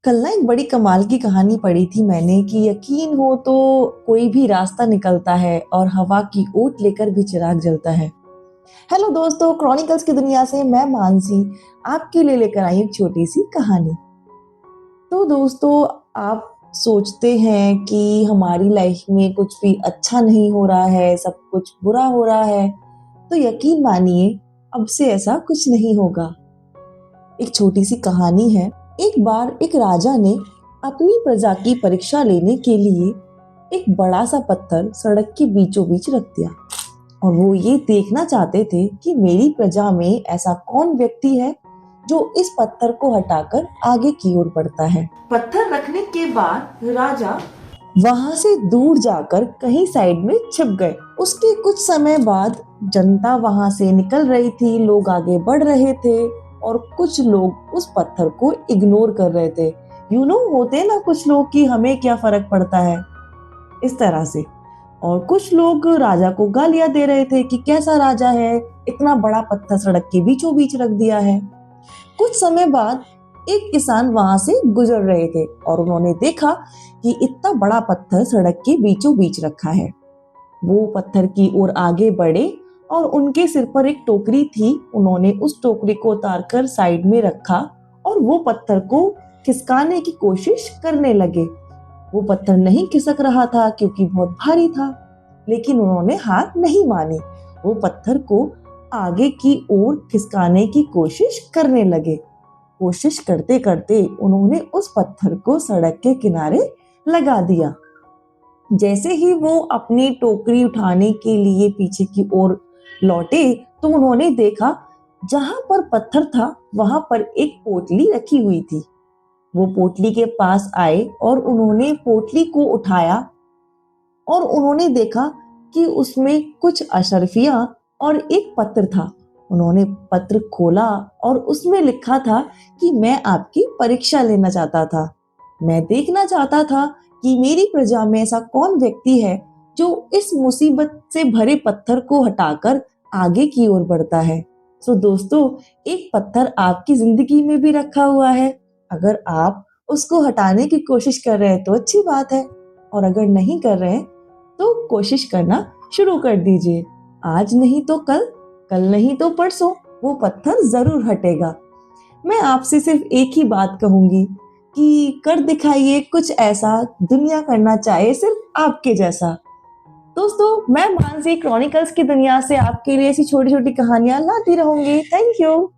कल ना एक बड़ी कमाल की कहानी पढ़ी थी मैंने कि यकीन हो तो कोई भी रास्ता निकलता है और हवा की ओट लेकर भी चिराग जलता है। हेलो दोस्तों, क्रॉनिकल्स की दुनिया से मैं मानसी आपके लिए लेकर आई एक छोटी सी कहानी। तो दोस्तों, आप सोचते हैं कि हमारी लाइफ में कुछ भी अच्छा नहीं हो रहा है, सब कुछ बुरा हो रहा है, तो यकीन मानिए अब से ऐसा कुछ नहीं होगा। एक छोटी सी कहानी है। एक बार एक राजा ने अपनी प्रजा की परीक्षा लेने के लिए एक बड़ा सा पत्थर सड़क के बीचों बीच रख दिया और वो ये देखना चाहते थे कि मेरी प्रजा में ऐसा कौन व्यक्ति है जो इस पत्थर को हटाकर आगे की ओर बढ़ता है। पत्थर रखने के बाद राजा वहां से दूर जाकर कहीं साइड में छिप गए। उसके कुछ समय बाद जनता वहां से निकल रही थी, लोग आगे बढ़ रहे थे और कुछ लोग उस पत्थर को इग्नोर कर रहे थे। होते ना कुछ लोग कि हमें क्या फर्क पड़ता है, इस तरह से। और कुछ लोग राजा को गालियां दे रहे थे कि कैसा राजा है, इतना बड़ा पत्थर सड़क के बीचों बीच रख दिया है। कुछ समय बाद एक किसान वहां से गुजर रहे थे और उन्होंने देखा कि इतना बड़ा पत्थर सड़क के बीचों बीच रखा है। वो पत्थर की ओर आगे बढ़े और उनके सिर पर एक टोकरी थी। उन्होंने उस टोकरी को उतारकर साइड में रखा और वो पत्थर को खिसकाने की कोशिश करने लगे। वो पत्थर नहीं खिसक रहा था क्योंकि बहुत भारी था, लेकिन उन्होंने हार नहीं मानी। वो पत्थर को आगे की ओर खिसकाने की कोशिश करने लगे। कोशिश करते करते उन्होंने उस पत्थर को सड़क के किनारे लगा दिया। जैसे ही वो अपनी टोकरी उठाने के लिए पीछे की ओर लौटे तो उन्होंने देखा जहां पर पत्थर था वहां पर एक पोटली रखी हुई थी। वो पोटली के पास आए और उन्होंने पोटली को उठाया और उन्होंने देखा कि उसमें कुछ अशर्फियां और एक पत्र था। उन्होंने पत्र खोला और उसमें लिखा था कि मैं आपकी परीक्षा लेना चाहता था। मैं देखना चाहता था कि मेरी प्रजा में ऐसा कौन व्यक्ति है जो इस मुसीबत से भरे पत्थर को हटाकर आगे की ओर बढ़ता है। सो दोस्तों, एक पत्थर आपकी जिंदगी में भी रखा हुआ है। अगर आप उसको हटाने की कोशिश कर रहे हैं तो अच्छी बात है, और अगर नहीं कर रहे हैं तो कोशिश करना शुरू कर दीजिए। आज नहीं तो कल, कल नहीं तो परसों वो पत्थर जरूर हटेगा। मैं आपसे सिर्फ एक ही बात कहूंगी कि कर दिखाइए कुछ ऐसा दुनिया करना चाहे सिर्फ आपके जैसा। दोस्तों, मैं मानसी क्रॉनिकल्स की दुनिया से आपके लिए ऐसी छोटी छोटी कहानियां लाती रहूंगी। Thank you.